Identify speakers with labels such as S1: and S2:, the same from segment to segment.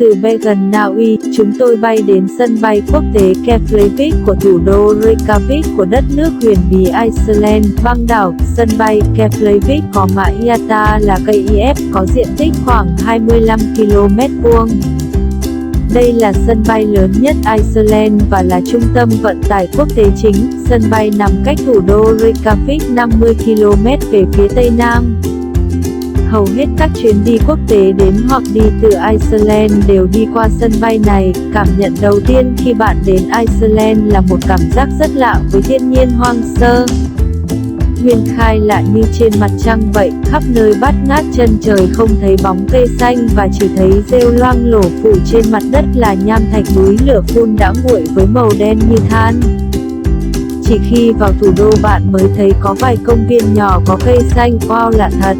S1: Từ Bergen, Na Uy, chúng tôi bay đến sân bay quốc tế Keflavik của thủ đô Reykjavik của đất nước huyền bí Iceland, băng đảo. Sân bay Keflavik có mã IATA là cây IF, có diện tích khoảng 25 km². Đây là sân bay lớn nhất Iceland và là trung tâm vận tải quốc tế chính. Sân bay nằm cách thủ đô Reykjavik 50 km về phía tây nam. Hầu hết các chuyến đi quốc tế đến hoặc đi từ Iceland đều đi qua sân bay này. Cảm nhận đầu tiên khi bạn đến Iceland là một cảm giác rất lạ với thiên nhiên hoang sơ, nguyên khai lạ như trên mặt trăng vậy, khắp nơi bát ngát, chân trời không thấy bóng cây xanh và chỉ thấy rêu loang lổ phủ trên mặt đất là nham thạch núi lửa phun đã nguội với màu đen như than. Chỉ khi vào thủ đô bạn mới thấy có vài công viên nhỏ có cây xanh, wow lạ thật.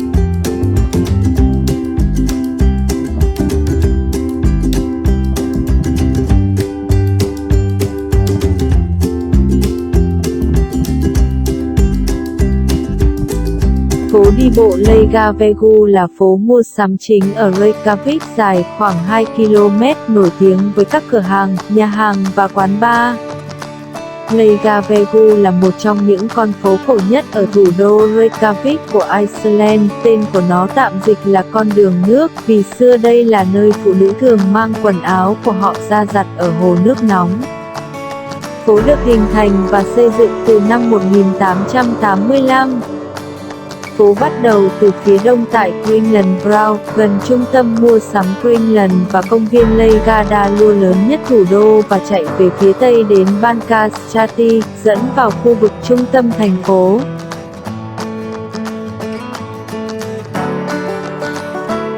S1: Phố đi bộ Laugavegu là phố mua sắm chính ở Reykjavik dài khoảng 2 km, nổi tiếng với các cửa hàng, nhà hàng và quán bar. Laugavegu là một trong những con phố cổ nhất ở thủ đô Reykjavik của Iceland. Tên của nó tạm dịch là con đường nước, vì xưa đây là nơi phụ nữ thường mang quần áo của họ ra giặt ở hồ nước nóng. Phố được hình thành và xây dựng từ năm 1885. Phố bắt đầu từ phía đông tại Greenland Brow, gần trung tâm mua sắm Greenland và công viên Laugardalur lớn nhất thủ đô, và chạy về phía tây đến Bankastræti, dẫn vào khu vực trung tâm thành phố.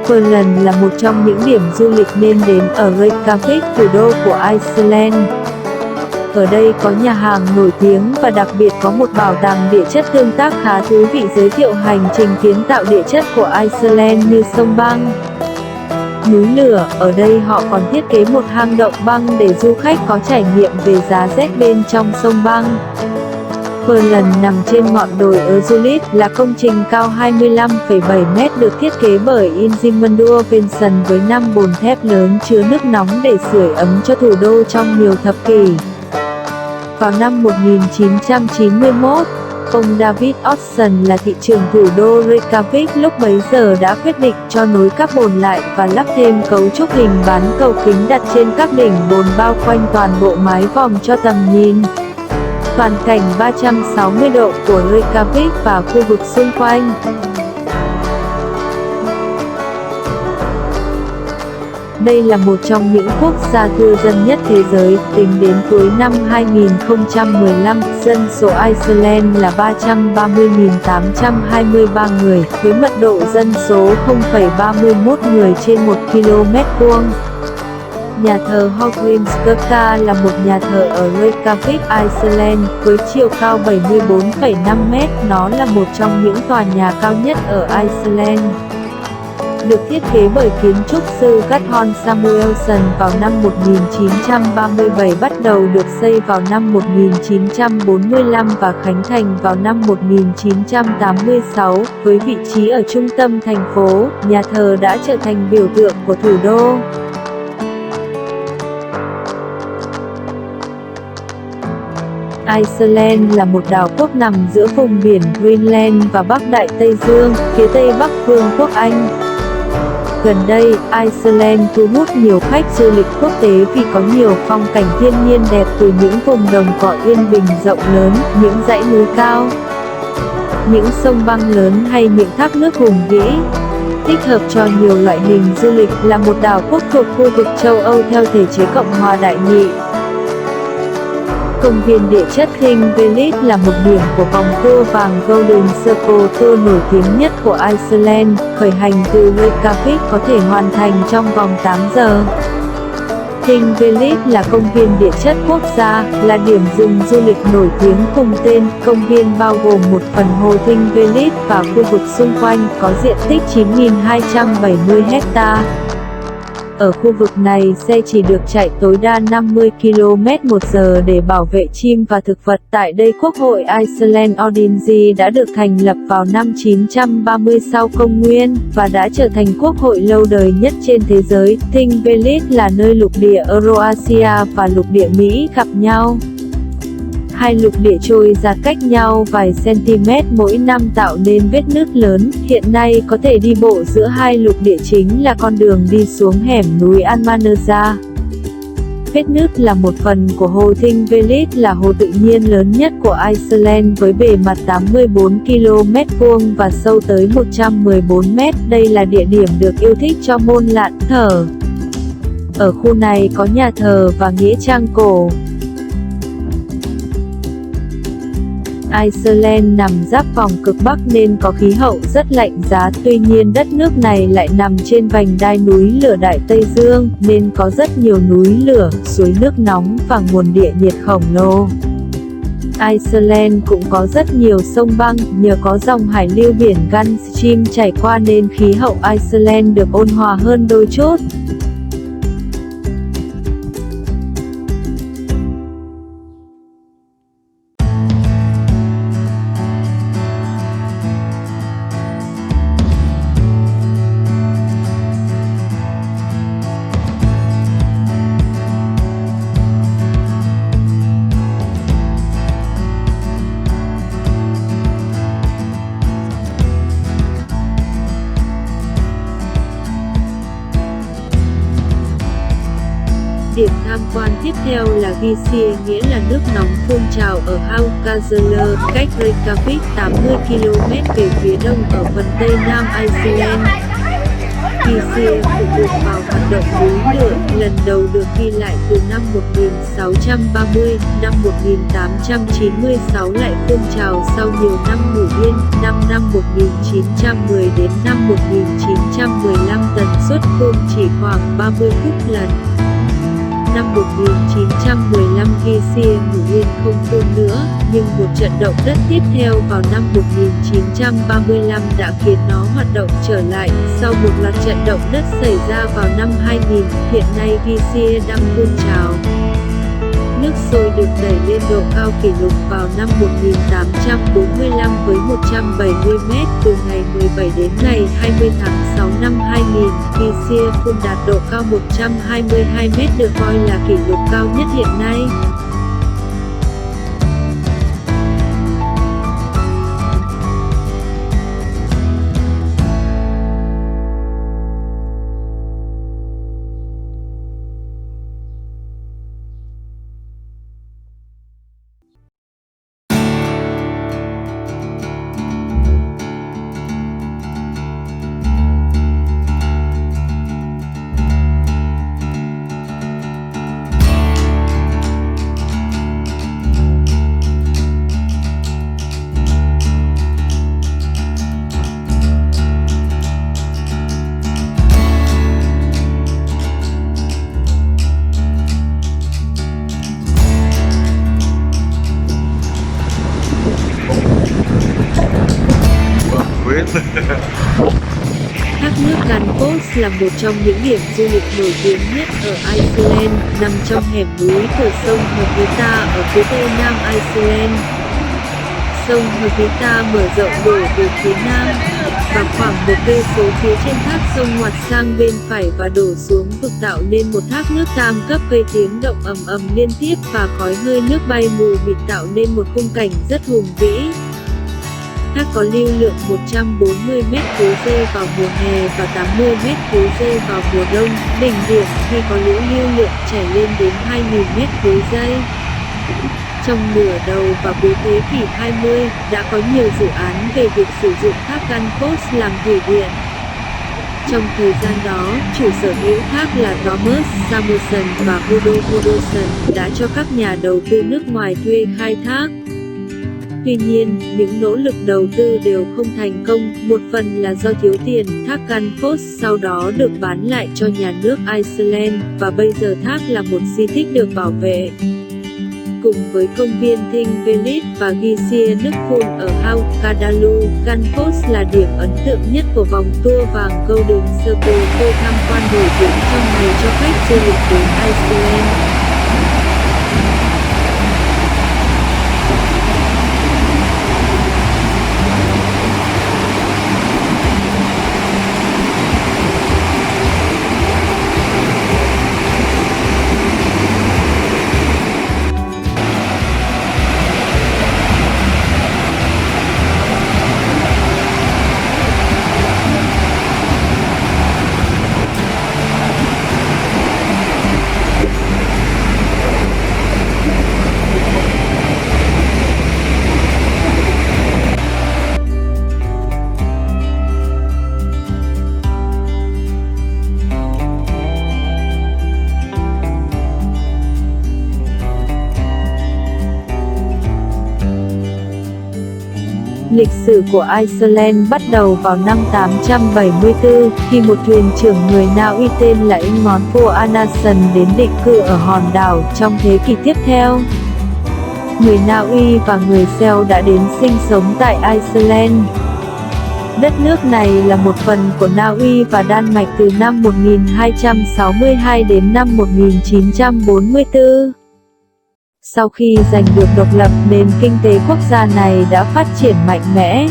S1: Greenland là một trong những điểm du lịch nên đến ở Reykjavik, thủ đô của Iceland. Ở đây có nhà hàng nổi tiếng và đặc biệt có một bảo tàng địa chất tương tác khá thú vị giới thiệu hành trình kiến tạo địa chất của Iceland như sông băng, núi lửa. Ở đây họ còn thiết kế một hang động băng để du khách có trải nghiệm về giá rét bên trong sông băng. Greenland nằm trên ngọn đồi Öxulit, là công trình cao 25,7 m được thiết kế bởi Ingimundur Sveinsson với 5 bồn thép lớn chứa nước nóng để sưởi ấm cho thủ đô trong nhiều thập kỷ. Vào năm 1991, ông David Olsson là thị trưởng thủ đô Reykjavik lúc bấy giờ đã quyết định cho nối các bồn lại và lắp thêm cấu trúc hình bán cầu kính đặt trên các đỉnh bồn bao quanh toàn bộ mái vòm cho tầm nhìn toàn cảnh 360 độ của Reykjavik và khu vực xung quanh. Đây là một trong những quốc gia thưa dân nhất thế giới. Tính đến cuối năm 2015, dân số Iceland là 330.823 người, với mật độ dân số 0,31 người trên 1 km². Nhà thờ Hallgrímskirkja là một nhà thờ ở Reykjavik, Iceland, với chiều cao 74,5 m. Nó là một trong những tòa nhà cao nhất ở Iceland. Được thiết kế bởi kiến trúc sư Guttorm Samuelsson vào năm 1937, bắt đầu được xây vào năm 1945 và khánh thành vào năm 1986. Với vị trí ở trung tâm thành phố, nhà thờ đã trở thành biểu tượng của thủ đô. Iceland là một đảo quốc nằm giữa vùng biển Greenland và Bắc Đại Tây Dương, phía tây Bắc Vương quốc Anh. Gần đây, Iceland thu hút nhiều khách du lịch quốc tế vì có nhiều phong cảnh thiên nhiên đẹp, từ những vùng đồng cỏ yên bình rộng lớn, những dãy núi cao, những sông băng lớn hay những thác nước hùng vĩ. Thích hợp cho nhiều loại hình du lịch, là một đảo quốc thuộc khu vực châu Âu theo thể chế Cộng hòa Đại Nghị. Công viên địa chất Thingvellir là một điểm của vòng tour vàng Golden Circle Tour nổi tiếng nhất của Iceland. Khởi hành từ Reykjavik có thể hoàn thành trong vòng 8 giờ. Thingvellir là công viên địa chất quốc gia, là điểm dừng du lịch nổi tiếng cùng tên. Công viên bao gồm một phần hồ Thingvellir và khu vực xung quanh, có diện tích 9.270 ha. Ở khu vực này xe chỉ được chạy tối đa 50 km/h để bảo vệ chim và thực vật. Tại đây Quốc hội Iceland Odinji đã được thành lập vào năm 930 sau công nguyên, và đã trở thành quốc hội lâu đời nhất trên thế giới. Thingvellir là nơi lục địa Eurasia và lục địa Mỹ gặp nhau. Hai lục địa trôi dạt cách nhau vài cm mỗi năm tạo nên vết nứt lớn. Hiện nay có thể đi bộ giữa hai lục địa chính là con đường đi xuống hẻm núi Almannagjá. Vết nứt là một phần của hồ Thingvellir, là hồ tự nhiên lớn nhất của Iceland với bề mặt 84 km² và sâu tới 114 m. Đây là địa điểm được yêu thích cho môn lặn thở. Ở khu này có nhà thờ và nghĩa trang cổ. Iceland nằm giáp vòng cực Bắc nên có khí hậu rất lạnh giá, tuy nhiên đất nước này lại nằm trên vành đai núi lửa Đại Tây Dương, nên có rất nhiều núi lửa, suối nước nóng và nguồn địa nhiệt khổng lồ. Iceland cũng có rất nhiều sông băng, nhờ có dòng hải lưu biển Gulf Stream chảy qua nên khí hậu Iceland được ôn hòa hơn đôi chút. Điểm tham quan tiếp theo là Gísir, nghĩa là nước nóng phun trào ở Hákafjörður, cách Reykjavik 80 km về phía đông ở phần tây nam Iceland. Gísir phụ thuộc vào hoạt động núi lửa, lần đầu được ghi lại từ năm 1630, năm 1896 lại phun trào sau nhiều năm ngủ yên, năm 1910 đến năm 1915 tần suất phun chỉ khoảng 30 phút lần. Năm 1915 Gísir ngủ yên không phun nữa, nhưng một trận động đất tiếp theo vào năm 1935 đã khiến nó hoạt động trở lại. Sau một loạt trận động đất xảy ra vào năm 2000, hiện nay Gísir đang phun trào. Nước sôi được đẩy lên độ cao kỷ lục vào năm 1845 với 170 m. Từ ngày 17 đến ngày 20 tháng 6 năm 2000, Gísir phun đạt độ cao 122 m, được coi là kỷ lục cao nhất hiện nay. Thác nước Gullfoss là một trong những điểm du lịch nổi tiếng nhất ở Iceland, nằm trong hẻm núi của sông Hörgita ở phía tây nam Iceland. Sông Hörgita mở rộng đổ về phía nam, và khoảng 1 cây số phía trên thác sông ngoặt sang bên phải và đổ xuống vực tạo nên một thác nước tam cấp gây tiếng động ầm ầm liên tiếp và khói hơi nước bay mù mịt tạo nên một khung cảnh rất hùng vĩ. Thác có lưu lượng 140 m/giây vào mùa hè và 80 m/giây vào mùa đông, đỉnh điểm khi có lũ lưu lượng chảy lên đến 2.000 m/giây. Trong nửa đầu và cuối thế kỷ 20, đã có nhiều dự án về việc sử dụng thác Gullfoss làm thủy điện. Trong thời gian đó, chủ sở hữu thác là Thomas Samuelson và Udo Hudson đã cho các nhà đầu tư nước ngoài thuê khai thác. Tuy nhiên, những nỗ lực đầu tư đều không thành công, một phần là do thiếu tiền. Thác Gullfoss sau đó được bán lại cho nhà nước Iceland, và bây giờ thác là một di tích được bảo vệ. cùng với công viên Thingvellir và Gisianukphul ở Haukadalu. Gunpost là điểm ấn tượng nhất của vòng tour vàng Golden Circle, tour tham quan nổi tiếng trong ngày cho khách du lịch đến Iceland. Lịch sử của Iceland bắt đầu vào năm 874, khi một thuyền trưởng người Na Uy tên là Ingolfur Anason đến định cư ở hòn đảo. Trong thế kỷ tiếp theo, người Na Uy và người Celt đã đến sinh sống tại Iceland. Đất nước này là một phần của Na Uy và Đan Mạch từ năm 1262 đến năm 1944. Sau khi giành được độc lập, nền kinh tế quốc gia này đã phát triển mạnh mẽ.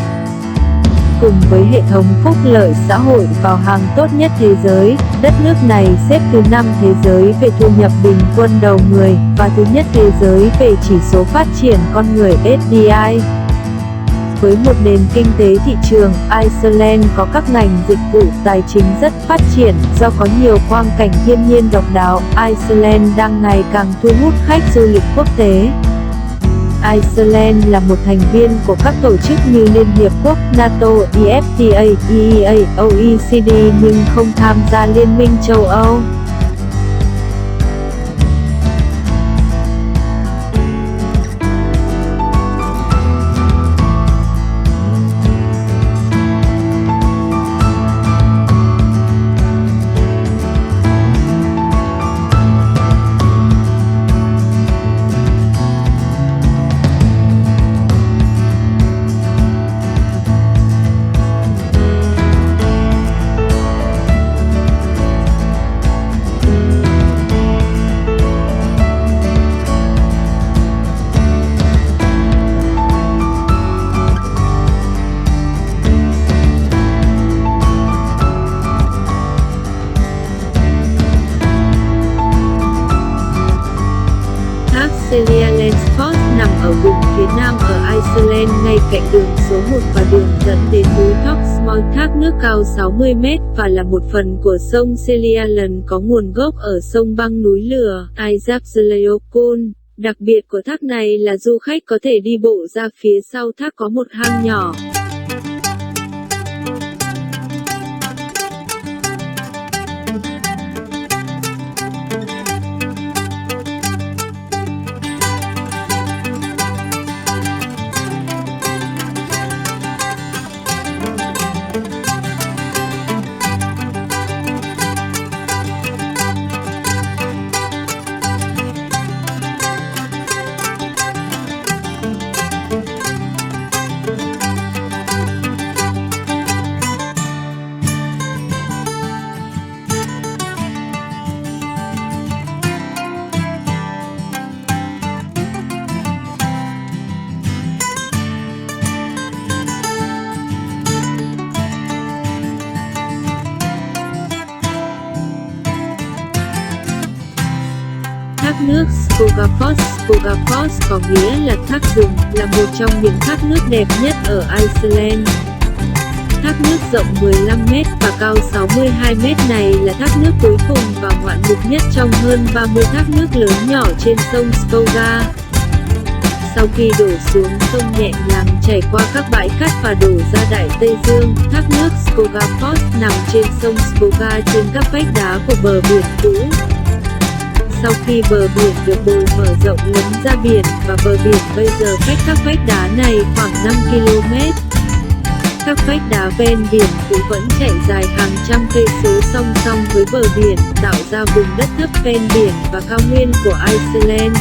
S1: Cùng với hệ thống phúc lợi xã hội vào hàng tốt nhất thế giới, đất nước này xếp thứ 5 thế giới về thu nhập bình quân đầu người, và thứ nhất thế giới về chỉ số phát triển con người SDI. Với một nền kinh tế thị trường, Iceland có các ngành dịch vụ tài chính rất phát triển. Do có nhiều quang cảnh thiên nhiên độc đáo, Iceland đang ngày càng thu hút khách du lịch quốc tế. Iceland là một thành viên của các tổ chức như Liên Hiệp Quốc, NATO, EFTA, EEA, OECD nhưng không tham gia Liên minh châu Âu. Seljalandsfoss nằm ở vùng phía nam ở Iceland, ngay cạnh đường số 1 và đường dẫn đến núi Thorsmorn. Thác nước cao 60 m và là một phần của sông Seljaland có nguồn gốc ở sông băng núi lửa Eyjafjallajökull. Đặc biệt của thác này là du khách có thể đi bộ ra phía sau thác có một hang nhỏ. Thác nước Skogafoss. Skogafoss có nghĩa là thác rừng, là một trong những thác nước đẹp nhất ở Iceland. Thác nước rộng 15 m và cao 62 m này là thác nước cuối cùng và ngoạn mục nhất trong hơn 30 thác nước lớn nhỏ trên sông Skoga. Sau khi đổ xuống sông nhẹ nhàng chảy qua các bãi cát và đổ ra Đại Tây Dương, thác nước Skogafoss nằm trên sông Skoga trên các vách đá của bờ biển cũ. Sau khi bờ biển được bồi mở rộng lấn ra biển và bờ biển bây giờ cách các vách đá này khoảng 5 km. Các vách đá ven biển cũng vẫn chạy dài hàng trăm cây số song song với bờ biển, tạo ra vùng đất thấp ven biển và cao nguyên của Iceland.